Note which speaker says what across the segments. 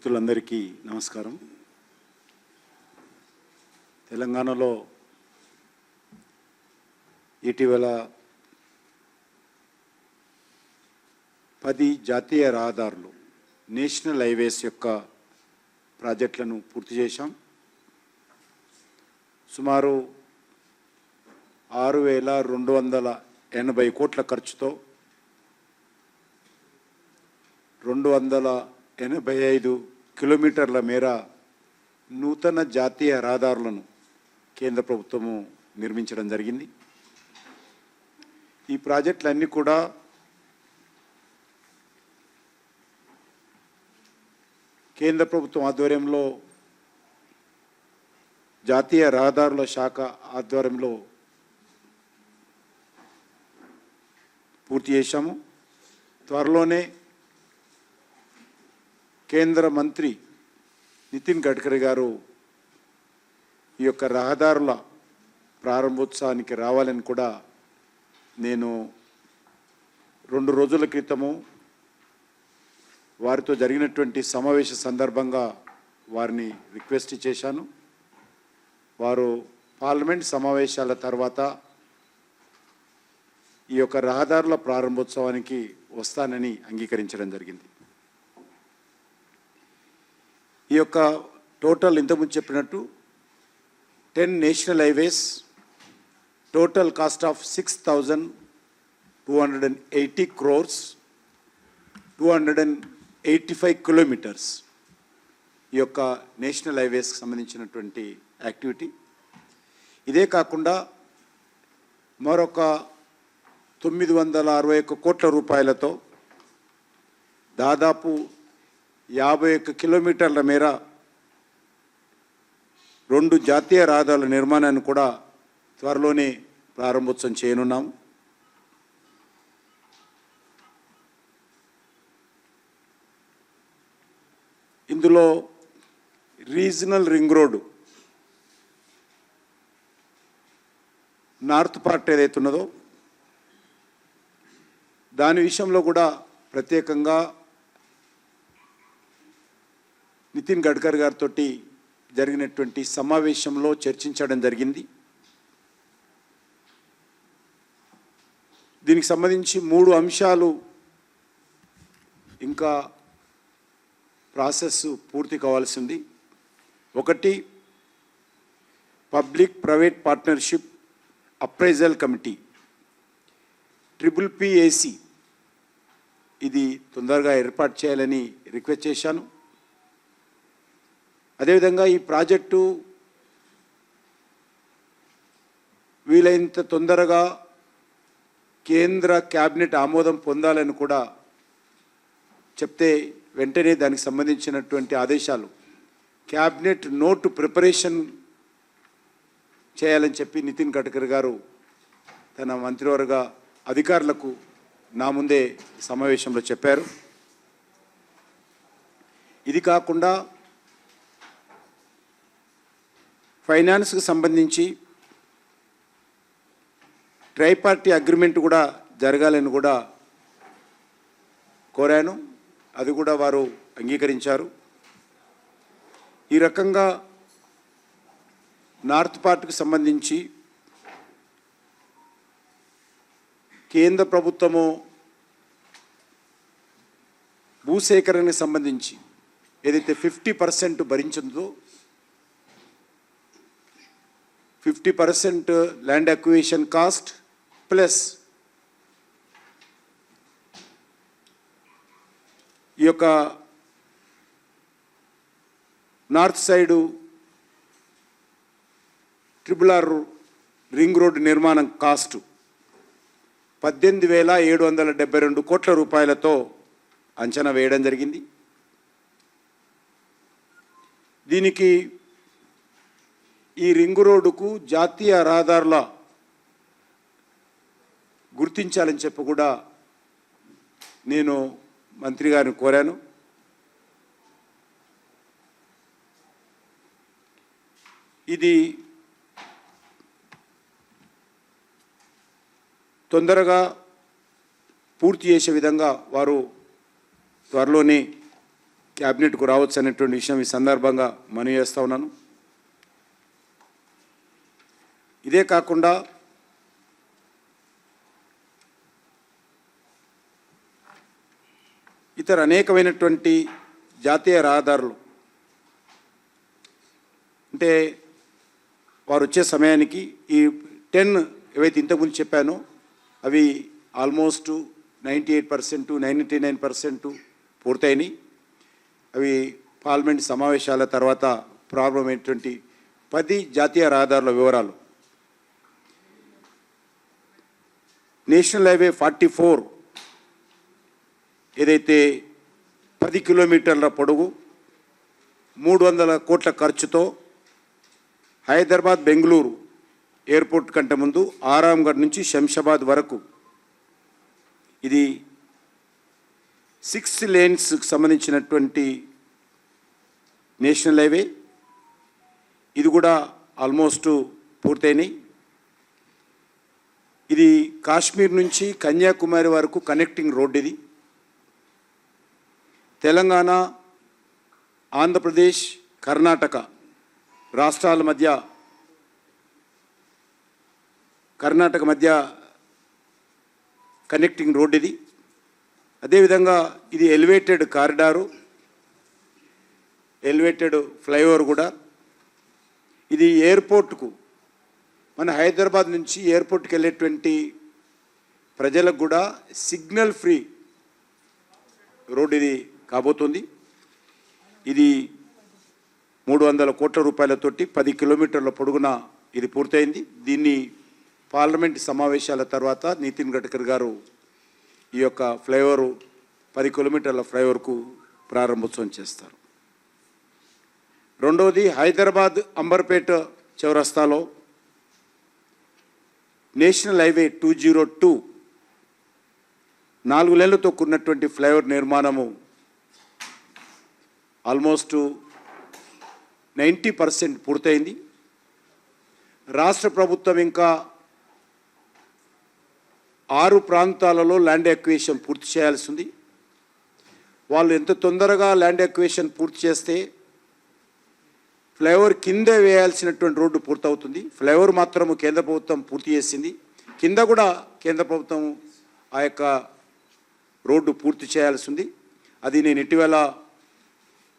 Speaker 1: మిత్రులందరికీ నమస్కారం. తెలంగాణలో ఇటీవల 10 జాతీయ రహదారులు నేషనల్ హైవేస్ యొక్క ప్రాజెక్టులను పూర్తి చేశాం. సుమారు 6,280 కోట్ల ఖర్చుతో 285 కిలోమీటర్ల మేర నూతన జాతీయ రహదారులను కేంద్ర ప్రభుత్వము నిర్మించడం జరిగింది. ఈ ప్రాజెక్టులన్నీ కూడా కేంద్ర ప్రభుత్వం ఆధ్వర్యంలో జాతీయ రహదారుల శాఖ ఆధ్వర్యంలో పూర్తి చేశాము. త్వరలోనే కేంద్ర మంత్రి నితిన్ గడ్కరీ గారు ఈ యొక్క రహదారుల ప్రారంభోత్సవానికి రావాలని కూడా నేను 2 రోజుల క్రితము వారితో జరిగినటువంటి సమావేశ సందర్భంగా వారిని రిక్వెస్ట్ చేశాను. వారు పార్లమెంట్ సమావేశాల తర్వాత ఈ యొక్క రహదారుల ప్రారంభోత్సవానికి వస్తానని అంగీకరించడం జరిగింది. ఈ యొక్క టోటల్ ఇంతకుముందు చెప్పినట్టు 10 national highways, total cost of 6,280 crores, 285 kilometres ఈ యొక్క నేషనల్ హైవేస్కి సంబంధించినటువంటి యాక్టివిటీ. ఇదే కాకుండా మరొక 961 కోట్ల రూపాయలతో దాదాపు 51 కిలోమీటర్ల మేర 2 జాతీయ రహదారుల నిర్మాణాన్ని కూడా త్వరలోనే ప్రారంభోత్సవం చేయనున్నాము. ఇందులో regional ring road north part ఏదైతే ఉన్నదో దాని విషయంలో కూడా ప్రత్యేకంగా నితిన్ గడ్కరీ గారితో జరిగినటువంటి సమావేశంలో చర్చించడం జరిగింది. దీనికి సంబంధించి 3 అంశాలు ఇంకా ప్రాసెస్ పూర్తి కావాల్సింది. ఒకటి, public private partnership appraisal committee PPPAC ఇది తొందరగా ఏర్పాటు చేయాలని రిక్వెస్ట్ చేశాను. అదేవిధంగా ఈ ప్రాజెక్టు వీలైనంత తొందరగా కేంద్ర క్యాబినెట్ ఆమోదం పొందాలని కూడా చెప్తే వెంటనే దానికి సంబంధించినటువంటి ఆదేశాలు క్యాబినెట్ నోటు ప్రిపరేషన్ చేయాలని చెప్పి నితిన్ గడ్కరీ గారు తన మంత్రివర్గ అధికారులకు నా ముందే సమావేశంలో చెప్పారు. ఇది కాకుండా ఫైనాన్స్కి సంబంధించి ట్రైపార్టీ అగ్రిమెంట్ కూడా జరగాలని కూడా కోరాను. అది కూడా వారు అంగీకరించారు. ఈ రకంగా నార్త్ పార్ట్కి సంబంధించి కేంద్ర ప్రభుత్వము భూసేకరణకు సంబంధించి ఏదైతే 50% భరించిందో 50% ల్యాండ్ అక్విజిషన్ కాస్ట్ ప్లస్ ఈ యొక్క north side RRR ring road నిర్మాణం కాస్టు 18,772 కోట్ల రూపాయలతో అంచనా వేయడం జరిగింది. దీనికి ఈ రింగు రోడ్డుకు జాతీయ రహదారుల గుర్తించాలని చెప్పి కూడా నేను మంత్రి గారిని కోరాను. ఇది తొందరగా పూర్తి చేసే విధంగా వారు త్వరలోనే క్యాబినెట్కు రావచ్చు అనేటువంటి విషయం ఈ సందర్భంగా మనవి చేస్తూ ఉన్నాను. ఇదే కాకుండా ఇతర అనేకమైనటువంటి జాతీయ రహదారులు అంటే వారు వచ్చే సమయానికి ఈ 10 ఏవైతే ఇంతకుముందు చెప్పానో అవి ఆల్మోస్ట్ 98%, 99% పూర్తయినాయి. అవి పార్లమెంట్ సమావేశాల తర్వాత ప్రారంభమైనటువంటి 10 జాతీయ రహదారుల వివరాలు. నేషనల్ హైవే 44 ఏదైతే 10 కిలోమీటర్ల పొడవు 300 కోట్ల ఖర్చుతో హైదరాబాద్ బెంగళూరు ఎయిర్పోర్ట్ కంటే ముందు ఆరాంగఢ్ నుంచి శంషాబాద్ వరకు ఇది 6 లేన్స్కి సంబంధించినటువంటి నేషనల్ హైవే. ఇది కూడా ఆల్మోస్ట్ పూర్తయినాయి. ఇది కాశ్మీర్ నుంచి కన్యాకుమారి వరకు కనెక్టింగ్ రోడ్. ఇది తెలంగాణ, ఆంధ్రప్రదేశ్, కర్ణాటక రాష్ట్రాల మధ్య కనెక్టింగ్ రోడ్ ఇది. అదేవిధంగా ఇది ఎలివేటెడ్ కారిడారు, ఎలివేటెడ్ ఫ్లైఓవర్ కూడా. ఇది ఎయిర్పోర్ట్కు మన హైదరాబాద్ నుంచి ఎయిర్పోర్ట్కి వెళ్ళేటువంటి ప్రజలకు కూడా సిగ్నల్ ఫ్రీ రోడ్ ఇది కాబోతుంది. ఇది 300 కోట్ల రూపాయలతోటి 10 కిలోమీటర్ల పొడుగున ఇది పూర్తయింది. దీన్ని పార్లమెంట్ సమావేశాల తర్వాత నితిన్ గడ్కరీ గారు ఈ యొక్క ఫ్లైఓవర్ 10 కిలోమీటర్ల ఫ్లైఓవర్కు ప్రారంభోత్సవం చేస్తారు. రెండవది హైదరాబాద్ అంబర్పేట చౌరస్తాలో నేషనల్ హైవే 202 4 లేన్లతో కూడినటువంటి ఫ్లైఓవర్ నిర్మాణము ఆల్మోస్ట్ 90% పూర్తయింది. రాష్ట్ర ప్రభుత్వం ఇంకా 6 ప్రాంతాలలో ల్యాండ్ ఎక్విజిషన్ పూర్తి చేయాల్సి ఉంది. వాళ్ళు ఎంత తొందరగా ల్యాండ్ ఎక్విజిషన్ పూర్తి చేస్తే ఫ్లైఓవర్ కింద వేయాల్సినటువంటి రోడ్డు పూర్తవుతుంది. ఫ్లైఓవర్ మాత్రము కేంద్ర ప్రభుత్వం పూర్తి చేసింది. కింద కూడా కేంద్ర ప్రభుత్వం ఆ యొక్క రోడ్డు పూర్తి చేయాల్సి ఉంది. అది నేను ఇటీవల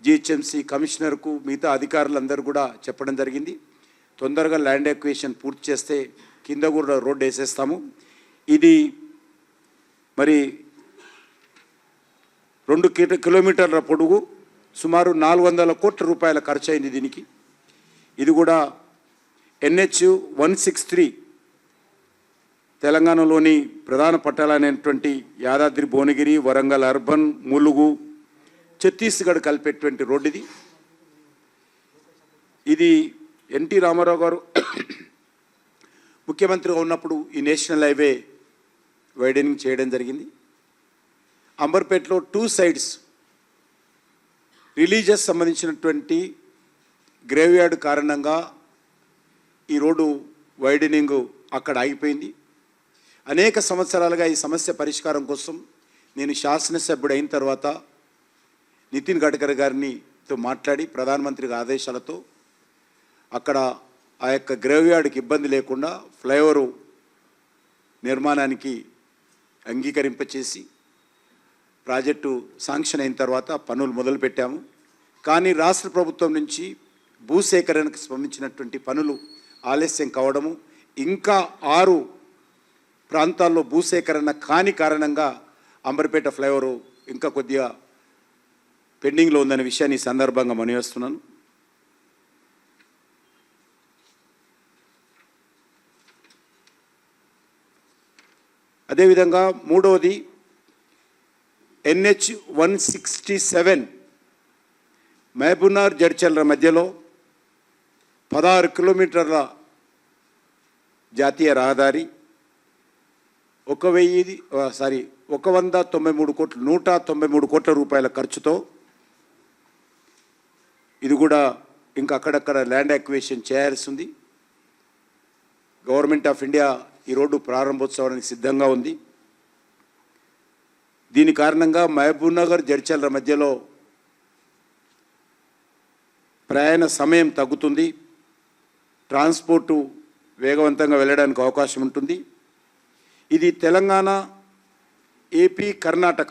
Speaker 1: జిహెచ్ఎంసీ కమిషనర్కు మిగతా అధికారులందరూ కూడా చెప్పడం జరిగింది. తొందరగా ల్యాండ్ ఎక్విజిషన్ పూర్తి చేస్తే కింద కూడా రోడ్డు వేసేస్తాము. ఇది మరి 2 కిలోమీటర్ల పొడుగు, సుమారు 400 కోట్ల రూపాయల ఖర్చు అయింది దీనికి. ఇది కూడా NH 163 తెలంగాణలోని ప్రధాన పట్టణాలైనటువంటి యాదాద్రి, భువనగిరి, వరంగల్ అర్బన్, ములుగు, ఛత్తీస్గఢ్ కలిపేటువంటి రోడ్డు ఇది. ఇది ఎన్టీ రామారావు గారు ముఖ్యమంత్రిగా ఉన్నప్పుడు ఈ నేషనల్ హైవే వైడనింగ్ చేయడం జరిగింది. అంబర్పేటలో 2 సైడ్స్ రిలీజియస్ సంబంధించినటువంటి గ్రేవ్ యార్డ్ కారణంగా ఈ రోడ్డు వైడనింగ్ అక్కడ ఆగిపోయింది. అనేక సంవత్సరాలుగా ఈ సమస్య పరిష్కారం కోసం నేను శాసనసభ్యుడు అయిన తర్వాత నితిన్ గడ్కరీ గారితో మాట్లాడి ప్రధానమంత్రి ఆదేశాలతో అక్కడ ఆ యొక్క గ్రేవ్ యార్డ్కి ఇబ్బంది లేకుండా ఫ్లైఓవర్ నిర్మాణానికి అంగీకరింపచేసి ప్రాజెక్టు శాంక్షన్ అయిన తర్వాత పనులు మొదలుపెట్టాము. కానీ రాష్ట్ర ప్రభుత్వం నుంచి భూసేకరణకు సంబంధించినటువంటి పనులు ఆలస్యం కావడము, ఇంకా 6 ప్రాంతాల్లో భూసేకరణ కాని కారణంగా అంబర్పేట ఫ్లైఓవర్ ఇంకా కొద్దిగా పెండింగ్లో ఉందనే విషయాన్ని ఈ సందర్భంగా మనవేస్తున్నాను. అదేవిధంగా మూడవది NH 167 మహబూబ్నగర్ జడ్చర్ల మధ్యలో 16 కిలోమీటర్ల జాతీయ రహదారి 193 కోట్ల రూపాయల ఖర్చుతో ఇది కూడా ఇంకా అక్కడక్కడ ల్యాండ్ అక్విజిషన్ చేయాల్సి ఉంది. గవర్నమెంట్ ఆఫ్ ఇండియా ఈ రోడ్డు ప్రారంభోత్సవానికి సిద్ధంగా ఉంది. దీని కారణంగా మహబూబ్నగర్ జడ్చర్ల మధ్యలో ప్రయాణ సమయం తగ్గుతుంది, ట్రాన్స్పోర్టు వేగవంతంగా వెళ్ళడానికి అవకాశం ఉంటుంది. ఇది తెలంగాణ, ఏపీ, కర్ణాటక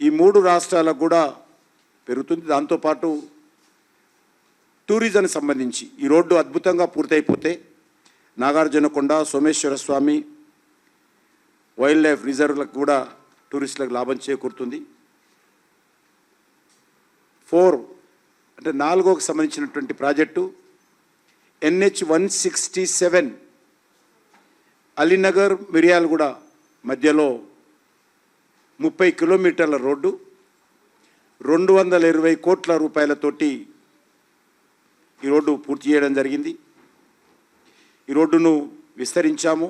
Speaker 1: ఈ 3 రాష్ట్రాలకు కూడా పెరుగుతుంది. దాంతోపాటు టూరిజంకి సంబంధించి ఈ రోడ్డు అద్భుతంగా పూర్తయిపోతే నాగార్జునకొండ, సోమేశ్వర స్వామి వైల్డ్ లైఫ్ రిజర్వ్లకు కూడా టూరిస్టులకు లాభం చేకూరుతుంది. 4 అంటే 4కు సంబంధించినటువంటి ప్రాజెక్టు NH 167 అలీనగర్ మిర్యాలగూడ మధ్యలో 30 కిలోమీటర్ల రోడ్డు 220 కోట్ల రూపాయలతోటి ఈ రోడ్డు పూర్తి చేయడం జరిగింది. ఈ రోడ్డును విస్తరించాము,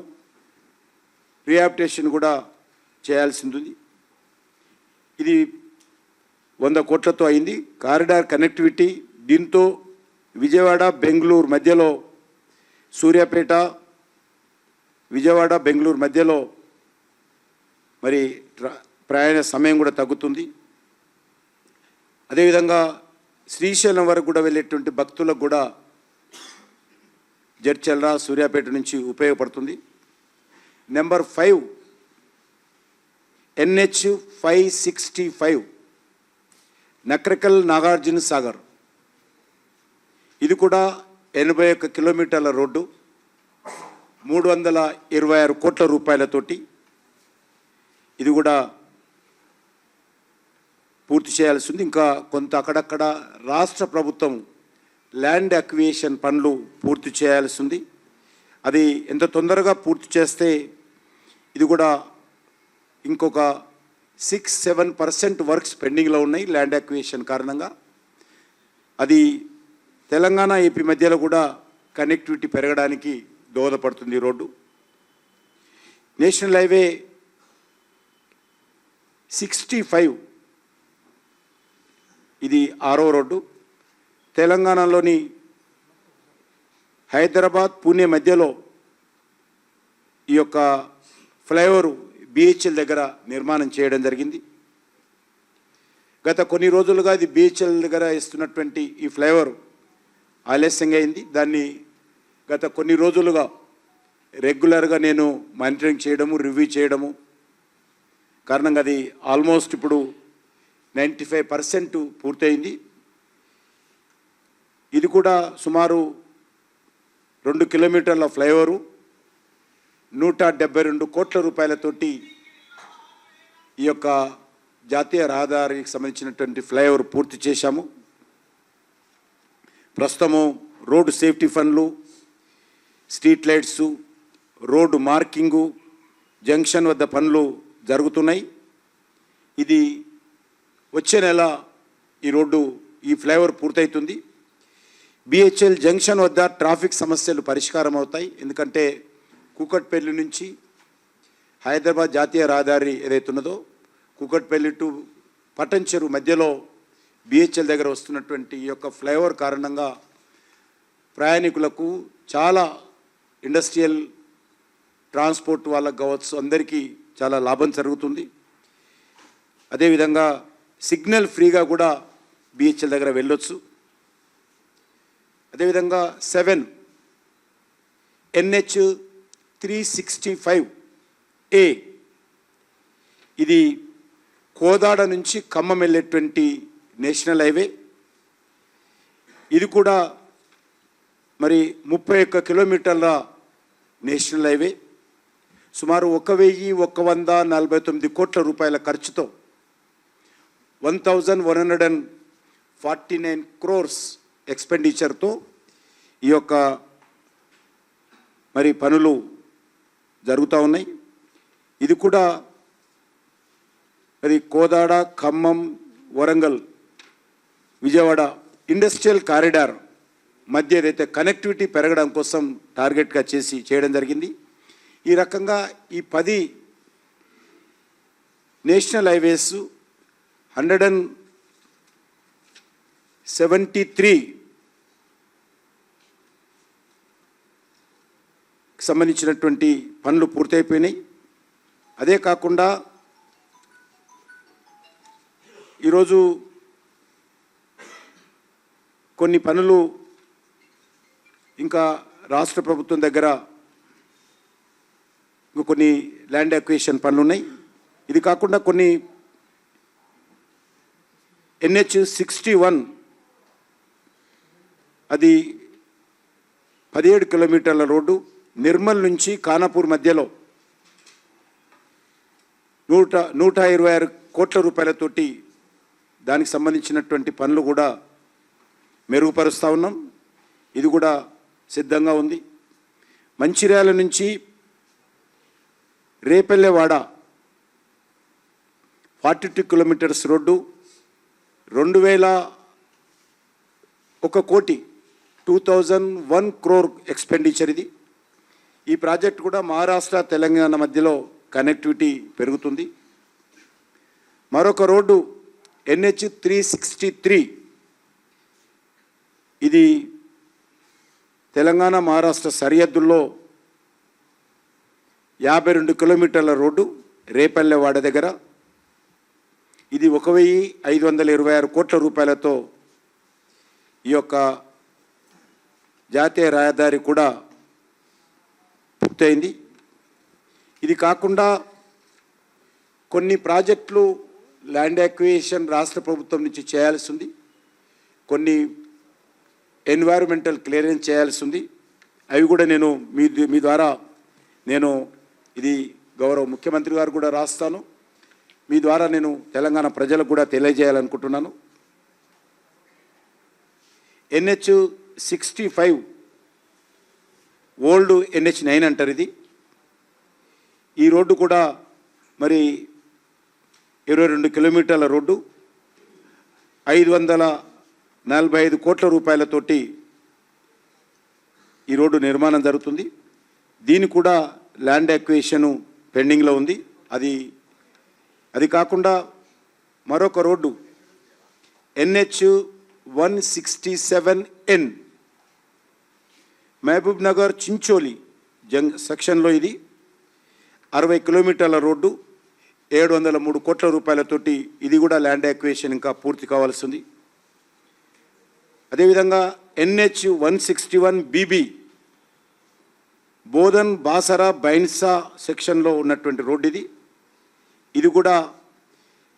Speaker 1: రీహాబిలిటేషన్ కూడా చేయాల్సి ఉంది. ఇది 100 కోట్లతో అయింది. కారిడార్ కనెక్టివిటీ దీంతో విజయవాడ, బెంగళూరు మధ్యలో, సూర్యాపేట, విజయవాడ, బెంగళూరు మధ్యలో మరి ప్రయాణ సమయం కూడా తగ్గుతుంది. అదేవిధంగా శ్రీశైలం వరకు కూడా వెళ్ళేటువంటి భక్తులకు కూడా జడ్చర్ల, సూర్యాపేట నుంచి ఉపయోగపడుతుంది. నెంబర్ 5 NH 565 నక్రకల్ నాగార్జున సాగర్ ఇది కూడా 81 కిలోమీటర్ల రోడ్డు 326 కోట్ల రూపాయలతోటి ఇది కూడా పూర్తి చేయాల్సి ఉంది. ఇంకా కొంత అక్కడక్కడ రాష్ట్ర ప్రభుత్వం ల్యాండ్ అక్విజిషన్ పనులు పూర్తి చేయాల్సి ఉంది. అది ఎంత తొందరగా పూర్తి చేస్తే ఇది కూడా ఇంకొక 6-7% వర్క్స్ పెండింగ్లో ఉన్నాయి ల్యాండ్ అక్విజిషన్ కారణంగా. అది తెలంగాణ, ఏపీ మధ్యలో కూడా కనెక్టివిటీ పెరగడానికి దోహదపడుతుంది ఈ రోడ్డు. నేషనల్ హైవే 65 ఇది 6వ రోడ్డు. తెలంగాణలోని హైదరాబాద్, పూణే మధ్యలో ఈ యొక్క ఫ్లైఓవర్ BHL దగ్గర నిర్మాణం చేయడం జరిగింది. గత కొన్ని రోజులుగా ఇది BHL దగ్గర ఇస్తున్నటువంటి ఈ ఫ్లైఓవర్ ఆలస్యంగా అయింది. దాన్ని గత కొన్ని రోజులుగా రెగ్యులర్గా నేను మానిటరింగ్ చేయడము, రివ్యూ చేయడము కారణంగా అది ఆల్మోస్ట్ ఇప్పుడు 95% పూర్తయింది. ఇది కూడా సుమారు 2 కిలోమీటర్ల ఫ్లైఓవరు 172 కోట్ల రూపాయలతోటి ఈ యొక్క జాతీయ రహదారికి సంబంధించినటువంటి ఫ్లైఓవర్ పూర్తి చేశాము. ప్రస్తుతము రోడ్డు సేఫ్టీ ఫండ్లు, street lights, road marking, junction వద్ద పనులు జరుగుతున్నాయి. ఇది వచ్చే నెల ఈ ఫ్లైఓవర్ పూర్తవుతుంది. BHL జంక్షన్ వద్ద ట్రాఫిక్ సమస్యలు పరిష్కారం అవుతాయి. ఎందుకంటే కూకట్పల్లి నుంచి హైదరాబాద్ జాతీయ రహదారి ఏదైతే ఉన్నదో కూకట్పల్లి టు పటంచెరు మధ్యలో BHL దగ్గర వస్తున్నటువంటి ఈ యొక్క ఫ్లైఓవర్ కారణంగా ప్రయాణికులకు చాలా ఇండస్ట్రియల్ ట్రాన్స్పోర్ట్ వాళ్ళకు కావచ్చు అందరికీ చాలా లాభం జరుగుతుంది. అదేవిధంగా సిగ్నల్ ఫ్రీగా కూడా BHL దగ్గర వెళ్ళొచ్చు. అదేవిధంగా 7 NH 365A ఇది కోదాడ నుంచి ఖమ్మం వెళ్ళేటువంటి నేషనల్ హైవే. ఇది కూడా మరి 31 కిలోమీటర్ల నేషనల్ హైవే సుమారు 1149 కోట్ల రూపాయల ఖర్చుతో 1149 crores ఎక్స్పెండిచర్తో ఈ యొక్క మరి పనులు జరుగుతూ ఉన్నాయి. ఇది కూడా మరి కోదాడ, ఖమ్మం, వరంగల్, విజయవాడ ఇండస్ట్రియల్ కారిడార్ మధ్య ఏదైతే కనెక్టివిటీ పెరగడం కోసం టార్గెట్గా చేయడం జరిగింది. ఈ రకంగా ఈ 10 నేషనల్ హైవేస్ 173 సంబంధించినటువంటి పనులు పూర్తయిపోయినాయి. అదే కాకుండా ఈరోజు కొన్ని పనులు ఇంకా రాష్ట్ర ప్రభుత్వం దగ్గర కొన్ని ల్యాండ్ అక్విజిషన్ పనులు ఉన్నాయి. ఇది కాకుండా కొన్ని NH-61 అది 17 కిలోమీటర్ల రోడ్డు నిర్మల్ నుంచి ఖానాపూర్ మధ్యలో 126 కోట్ల రూపాయలతోటి దానికి సంబంధించినటువంటి పనులు కూడా మెరుగుపరుస్తూ ఉన్నాం. ఇది కూడా సిద్ధంగా ఉంది. మంచిర్యాల నుంచి Repallewada 42 kilometres road 2001 crore expenditure ఇది. ఈ ప్రాజెక్ట్ కూడా మహారాష్ట్ర తెలంగాణ మధ్యలో కనెక్టివిటీ పెరుగుతుంది. మరొక రోడ్డు NH-363 ఇది తెలంగాణ మహారాష్ట్ర సరిహద్దుల్లో 52 కిలోమీటర్ల రోడ్డు రేపల్లెవాడ దగ్గర. ఇది 1526 కోట్ల రూపాయలతో ఈ యొక్క జాతీయ రహదారి కూడా పూర్తయింది. ఇది కాకుండా కొన్ని ప్రాజెక్టులు ల్యాండ్ అక్విజిషన్ రాష్ట్ర ప్రభుత్వం నుంచి చేయాల్సి ఉంది. కొన్ని ఎన్వైరన్మెంటల్ క్లియరెన్స్ చేయాల్సి ఉంది. అవి కూడా నేను మీ ద్వారా నేను ఇది గౌరవ ముఖ్యమంత్రి గారు కూడా రాస్తాను. మీ ద్వారా నేను తెలంగాణ ప్రజలకు కూడా తెలియజేయాలనుకుంటున్నాను. NH-65 ఓల్డ్ NH-9 అంటారు. ఇది ఈ రోడ్డు కూడా మరి 22 కిలోమీటర్ల రోడ్డు 545 కోట్ల రూపాయలతోటి ఈ రోడ్డు నిర్మాణం జరుగుతుంది. దీని కూడా ల్యాండ్ అక్విజిషన్ పెండింగ్లో ఉంది. అది కాకుండా మరొక రోడ్డు NH-167N మహబూబ్ నగర్ చించోలి సెక్షన్లో ఇది 60 కిలోమీటర్ల రోడ్డు 703 కోట్ల రూపాయలతోటి ఇది కూడా ల్యాండ్ అక్విజిషన్ ఇంకా పూర్తి కావాల్సి ఉంది. అదేవిధంగా NH-161BB బోధన్ బాసరా బైన్సా సెక్షన్లో ఉన్నటువంటి రోడ్డు ఇది కూడా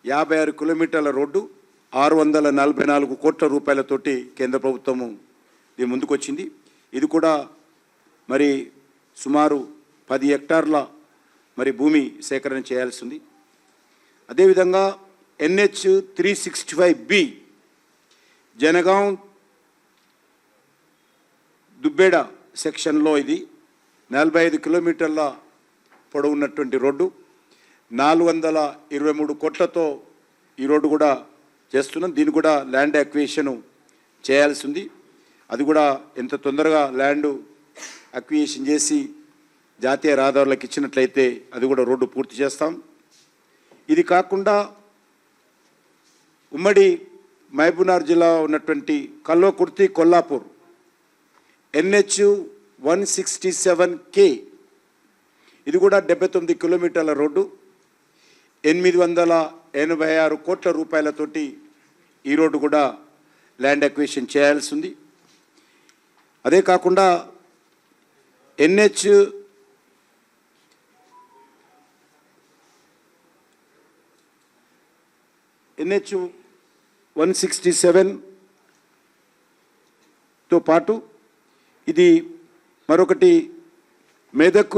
Speaker 1: 56 కిలోమీటర్ల రోడ్డు 644 కోట్ల రూపాయలతోటి కేంద్ర ప్రభుత్వము దీని ముందుకు వచ్చింది. ఇది కూడా మరి సుమారు 10 హెక్టార్ల మరి భూమి సేకరణ చేయాల్సి ఉంది. అదేవిధంగా NH-365B జనగాం దుబ్బేడ సెక్షన్లో ఇది 45 కిలోమీటర్ల పొడవున్నటువంటి రోడ్డు 423 కోట్లతో ఈ రోడ్డు కూడా చేస్తున్నాం. దీన్ని కూడా ల్యాండ్ అక్విజిషన్ చేయాల్సి ఉంది. అది కూడా ఎంత తొందరగా ల్యాండ్ అక్విజిషన్ చేసి జాతీయ రహదారులకు ఇచ్చినట్లయితే అది కూడా రోడ్డు పూర్తి చేస్తాం. ఇది కాకుండా ఉమ్మడి మహబూబ్నగర్ జిల్లా ఉన్నటువంటి కల్వకుర్తి కొల్లాపూర్ NH-167K ఇది కూడా 79 కిలోమీటర్ల రోడ్డు 886 కోట్ల రూపాయలతోటి ఈ రోడ్డు కూడా ల్యాండ్ అక్విజిషన్ చేయాల్సి ఉంది. అదే కాకుండా NH-167తో పాటు ఇది మరొకటి మెదక్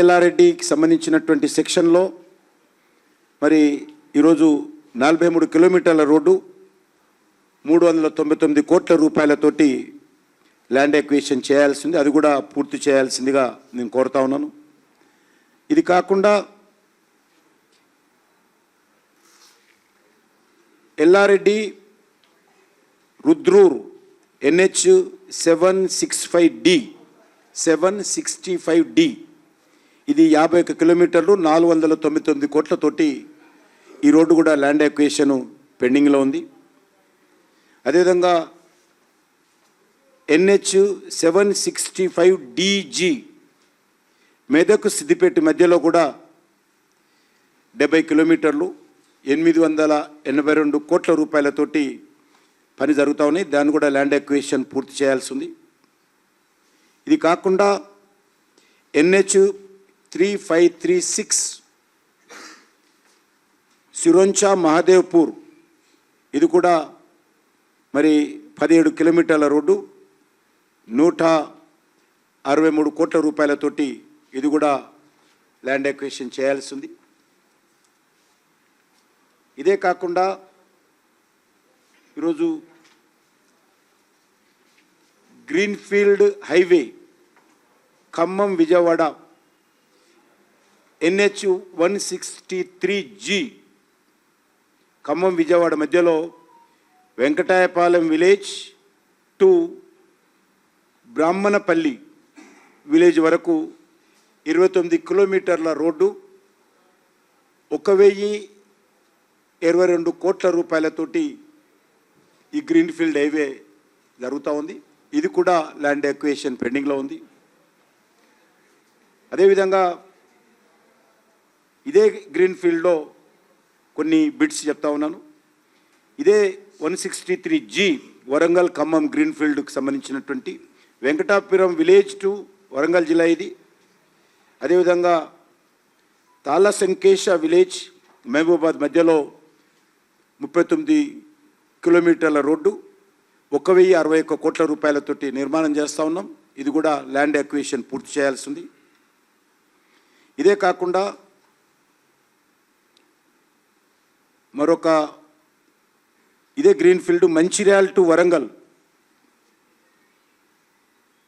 Speaker 1: ఎల్లారెడ్డికి సంబంధించినటువంటి సెక్షన్లో మరి ఈరోజు 43 కిలోమీటర్ల రోడ్డు 399 కోట్ల రూపాయలతోటి ల్యాండ్ అక్విజిషన్ చేయాల్సింది. అది కూడా పూర్తి చేయాల్సిందిగా నేను కోరుతా ఉన్నాను. ఇది కాకుండా ఎల్లారెడ్డి రుద్రూర్ NH-765D ఇది 51 కిలోమీటర్లు 499 కోట్లతోటి ఈ రోడ్డు కూడా ల్యాండ్ అక్విజిషన్ పెండింగ్లో ఉంది. అదేవిధంగా NH-765DG మెదక్ సిద్దిపేట మధ్యలో కూడా 70 కిలోమీటర్లు 882 కోట్ల రూపాయలతోటి పని జరుగుతూ ఉన్నాయి. దాన్ని కూడా ల్యాండ్ ఎక్విజిషన్ పూర్తి చేయాల్సి ఉంది. ఇది కాకుండా NH 3536 సిరోంచా మహాదేవ్పూర్, ఇది కూడా మరి 17 కిలోమీటర్ల రోడ్డు 163 కోట్ల రూపాయలతోటి ఇది కూడా ల్యాండ్ ఎక్విజిషన్ చేయాల్సి ఉంది. ఇదే కాకుండా ఈరోజు greenfield highway Khammam Vijayawada NH 163G Khammam Vijayawada మధ్యలో Venkatayapalem village to Brahmanapalli village వరకు 29 కిలోమీటర్ల రోడ్డు 1022 కోట్ల రూపాయలతోటి ఈ గ్రీన్ఫీల్డ్ హైవే జరుగుతూ ఉంది. ఇది కూడా ల్యాండ్ ఎక్విజిషన్ పెండింగ్లో ఉంది. అదేవిధంగా ఇదే గ్రీన్ఫీల్డ్లో కొన్ని బిట్స్ చెప్తా ఉన్నాను. ఇదే 163G వరంగల్ ఖమ్మం గ్రీన్ఫీల్డ్కి సంబంధించినటువంటి వెంకటాపురం విలేజ్ టు వరంగల్ జిల్లా ఇది. అదేవిధంగా తాళసంకేశ విలేజ్ మహబూబాద్ మధ్యలో 39 కిలోమీటర్ల రోడ్డు 1061 కోట్ల రూపాయలతోటి నిర్మాణం చేస్తూ ఉన్నాం. ఇది కూడా ల్యాండ్ ఎక్విజిషన్ పూర్తి చేయాల్సి ఉంది. ఇదే కాకుండా మరొక ఇదే greenfield Mancherial to Warangal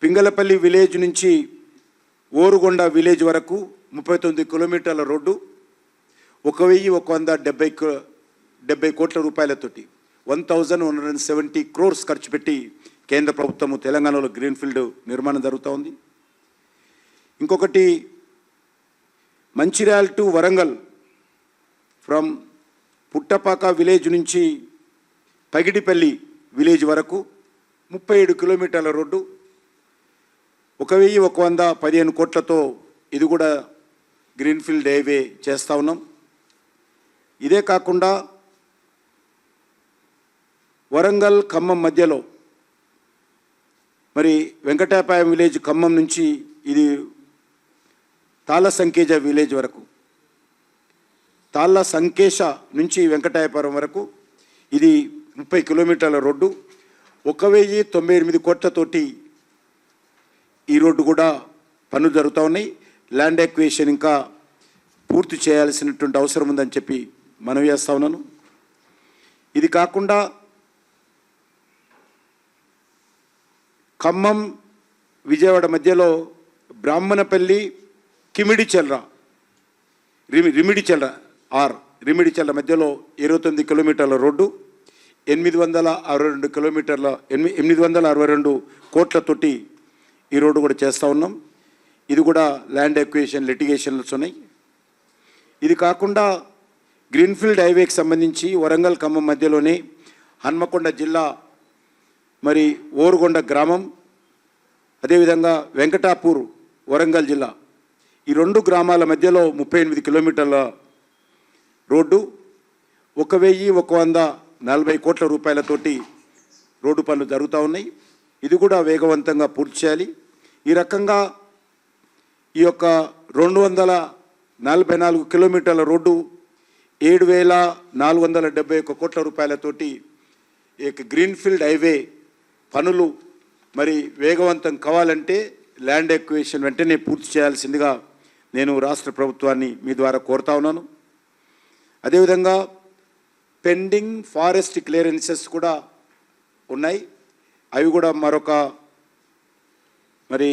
Speaker 1: Pingalapalli village నుంచి ఓరుగొండ విలేజ్ వరకు 39 కిలోమీటర్ల రోడ్డు 1170 కోట్ల రూపాయలతోటి 1170 క్రోర్స్ ఖర్చు పెట్టి కేంద్ర ప్రభుత్వము తెలంగాణలో గ్రీన్ఫీల్డ్ నిర్మాణం జరుగుతూ ఉంది. ఇంకొకటి Mancherial to Warangal from Puttapaka village నుంచి పగిడిపల్లి విలేజ్ వరకు 37 కిలోమీటర్ల రోడ్డు 1115 కోట్లతో ఇది కూడా గ్రీన్ఫీల్డ్ హైవే చేస్తూ ఉన్నాం. ఇదే కాకుండా వరంగల్ ఖమ్మం మధ్యలో మరి వెంకటాపాలెం విలేజ్ ఖమ్మం నుంచి ఇది తాళసంకేశ విలేజ్ వరకు తాళ్ళసంకేశ నుంచి వెంకటాయపురం వరకు ఇది 30 కిలోమీటర్ల రోడ్డు 1098 కోట్లతోటి ఈ రోడ్డు కూడా పనులు జరుగుతూ ఉన్నాయి. ల్యాండ్ ఎక్విజిషన్ ఇంకా పూర్తి చేయాల్సినటువంటి అవసరం ఉందని చెప్పి మనవి చేస్తా ఉన్నాను. ఇది కాకుండా ఖమ్మం విజయవాడ మధ్యలో బ్రాహ్మణపల్లి కిమిడిచెల్ర రిమిడిచెల్ర మధ్యలో 29 కిలోమీటర్ల రోడ్డు 862 కోట్లతోటి ఈ రోడ్డు కూడా చేస్తూ ఉన్నాం. ఇది కూడా ల్యాండ్ ఎక్విజిషన్ లిటిగేషన్లు ఉన్నాయి. ఇది కాకుండా గ్రీన్ఫీల్డ్ హైవేకి సంబంధించి వరంగల్ ఖమ్మం మధ్యలోనే హన్మకొండ జిల్లా మరి ఓరుగొండ గ్రామం అదేవిధంగా వెంకటాపూర్ వరంగల్ జిల్లా ఈ 2 గ్రామాల మధ్యలో 38 కిలోమీటర్ల రోడ్డు 1140 కోట్ల రూపాయలతోటి రోడ్డు పనులు జరుగుతూ ఉన్నాయి. ఇది కూడా వేగవంతంగా పూర్తి చేయాలి. ఈ రకంగా ఈ యొక్క 244 కిలోమీటర్ల రోడ్డు 7471 కోట్ల రూపాయలతోటి ఈ గ్రీన్ఫీల్డ్ హైవే పనులు మరి వేగవంతం కావాలంటే ల్యాండ్ ఎక్విజిషన్ వెంటనే పూర్తి చేయాల్సిందిగా నేను రాష్ట్ర ప్రభుత్వాన్ని మీ ద్వారా కోరుతా ఉన్నాను. అదేవిధంగా పెండింగ్ ఫారెస్ట్ క్లియరెన్సెస్ కూడా ఉన్నాయి. అవి కూడా మరొక మరి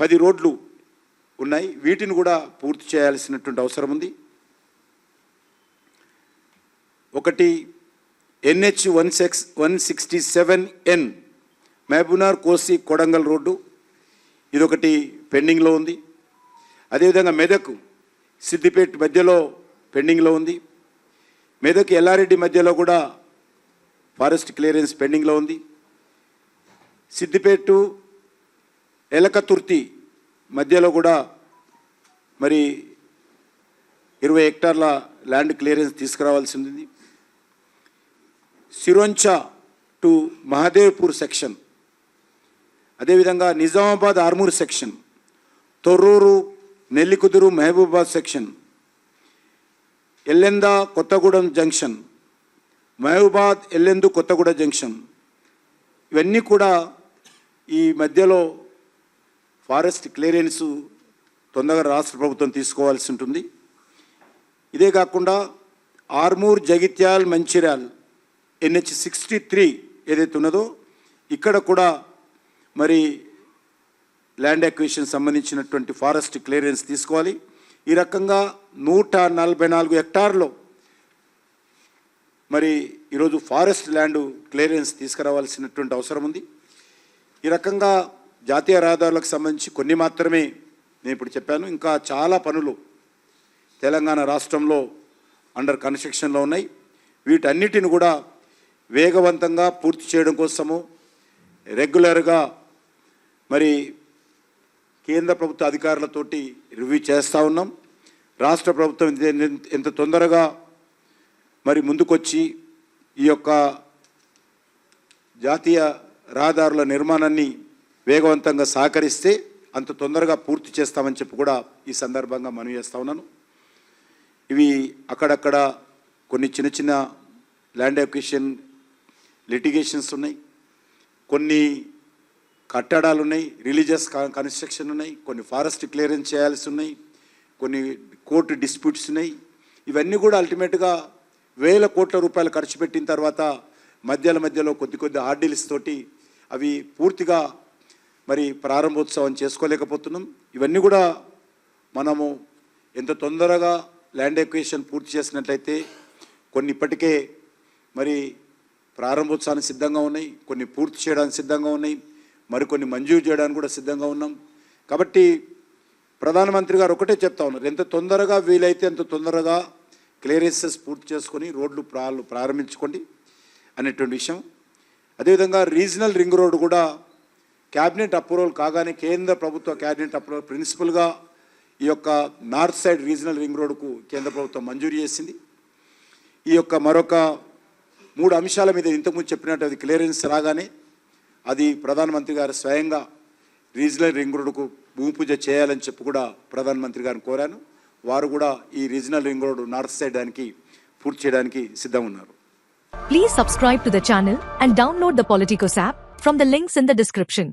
Speaker 1: 10 రోడ్లు ఉన్నాయి. వీటిని కూడా పూర్తి చేయాల్సినటువంటి అవసరం ఉంది. ఒకటి NH 167N మహబూబ్నగర్ కోసి కొడంగల్ రోడ్డు ఇదొకటి పెండింగ్లో ఉంది. అదేవిధంగా మెదక్ సిద్దిపేట మధ్యలో పెండింగ్లో ఉంది. మెదక్ ఎల్లారెడ్డి మధ్యలో కూడా ఫారెస్ట్ క్లియరెన్స్ పెండింగ్లో ఉంది. సిద్దిపేట ఎలకతుర్తి మధ్యలో కూడా మరి 20 హెక్టార్ల ల్యాండ్ క్లియరెన్స్ తీసుకురావాల్సి ఉంది. సిరోంచా టు మహదేవ్పూర్ సెక్షన్, అదేవిధంగా Nizamabad Armoor section, Thorrur Nellikuduru Mahabubabad section, Yellandu Kothagudem junction, Mahabubabad Yellandu Kothaguda junction, ఇవన్నీ కూడా ఈ మధ్యలో ఫారెస్ట్ క్లియరెన్స్ తొందరగా రాష్ట్ర ప్రభుత్వం తీసుకోవాల్సి ఉంటుంది. ఇదే కాకుండా ఆర్మూర్ జగిత్యాల్ మంచిర్యాల్ NH-63 ఏదైతే ఉన్నదో ఇక్కడ కూడా మరి ల్యాండ్ అక్విజిషన్ సంబంధించినటువంటి ఫారెస్ట్ క్లియరెన్స్ తీసుకోవాలి. ఈ రకంగా 144 హెక్టార్లో మరి ఈరోజు ఫారెస్ట్ ల్యాండ్ క్లియరెన్స్ తీసుకురావాల్సినటువంటి అవసరం ఉంది. ఈ రకంగా జాతీయ రహదారులకు సంబంధించి కొన్ని మాత్రమే నేను ఇప్పుడు చెప్పాను. ఇంకా చాలా పనులు తెలంగాణ రాష్ట్రంలో అండర్ కన్స్ట్రక్షన్లో ఉన్నాయి. వీటన్నిటిని కూడా వేగవంతంగా పూర్తి చేయడం కోసము రెగ్యులర్గా మరి కేంద్ర ప్రభుత్వ అధికారులతోటి రివ్యూ చేస్తూ ఉన్నాం. రాష్ట్ర ప్రభుత్వం ఎంత తొందరగా మరి ముందుకొచ్చి ఈ యొక్క జాతీయ రహదారుల నిర్మాణాన్ని వేగవంతంగా సహకరిస్తే అంత తొందరగా పూర్తి చేస్తామని చెప్పి కూడా ఈ సందర్భంగా మనవి చేస్తూ ఉన్నాను. ఇవి అక్కడక్కడ కొన్ని చిన్న చిన్న ల్యాండ్ అక్విజిషన్ లిటిగేషన్స్ ఉన్నాయి, కొన్ని కట్టడాలు ఉన్నాయి, రిలీజియస్ కన్స్ట్రక్షన్ ఉన్నాయి, కొన్ని ఫారెస్ట్ క్లియరెన్స్ చేయాల్సి ఉన్నాయి, కొన్ని కోర్టు డిస్ప్యూట్స్ ఉన్నాయి. ఇవన్నీ కూడా అల్టిమేట్గా వేల కోట్ల రూపాయలు ఖర్చు పెట్టిన తర్వాత మధ్యలో కొద్ది ఆర్డీల్స్ తోటి అవి పూర్తిగా మరి ప్రారంభోత్సవం చేసుకోలేకపోతున్నాం. ఇవన్నీ కూడా మనము ఎంత తొందరగా ల్యాండ్ ఎక్విజిషన్ పూర్తి చేసినట్లయితే కొన్ని ఇప్పటికే మరి ప్రారంభోత్సవానికి సిద్ధంగా ఉన్నాయి, కొన్ని పూర్తి చేయడానికి సిద్ధంగా ఉన్నాయి, మరికొన్ని మంజూరు చేయడానికి కూడా సిద్ధంగా ఉన్నాం. కాబట్టి ప్రధానమంత్రి గారు ఒకటే చెప్తా ఉన్నారు, ఎంత తొందరగా వీలైతే అంత తొందరగా క్లియరెన్సెస్ పూర్తి చేసుకొని రోడ్లు ప్రారంభించుకోండి అనేటువంటి విషయం. అదేవిధంగా రీజనల్ రింగ్ రోడ్డు కూడా క్యాబినెట్ అప్రూవల్ కాగానే కేంద్ర ప్రభుత్వ క్యాబినెట్ అప్రూవల్ ప్రిన్సిపల్గా ఈ యొక్క నార్త్ సైడ్ రీజనల్ రింగ్ రోడ్డుకు కేంద్ర ప్రభుత్వం మంజూరు చేసింది. ఈ యొక్క మరొక 3 అంశాల మీద ఇంతకుముందు చెప్పినట్టు అది క్లియరెన్స్ రాగానే అది ప్రధానమంత్రి గారు స్వయంగా రీజనల్ రింగ్ రోడ్డుకు భూమి పూజ చేయాలని చెప్పి కూడా ప్రధానమంత్రి గారిని కోరాను. వారు కూడా ఈ regional ring road north side దానికి పూర్తి చేయడానికి సిద్ధం ఉన్నారు.
Speaker 2: Please subscribe to the channel and download the Politicos app from the links in the description.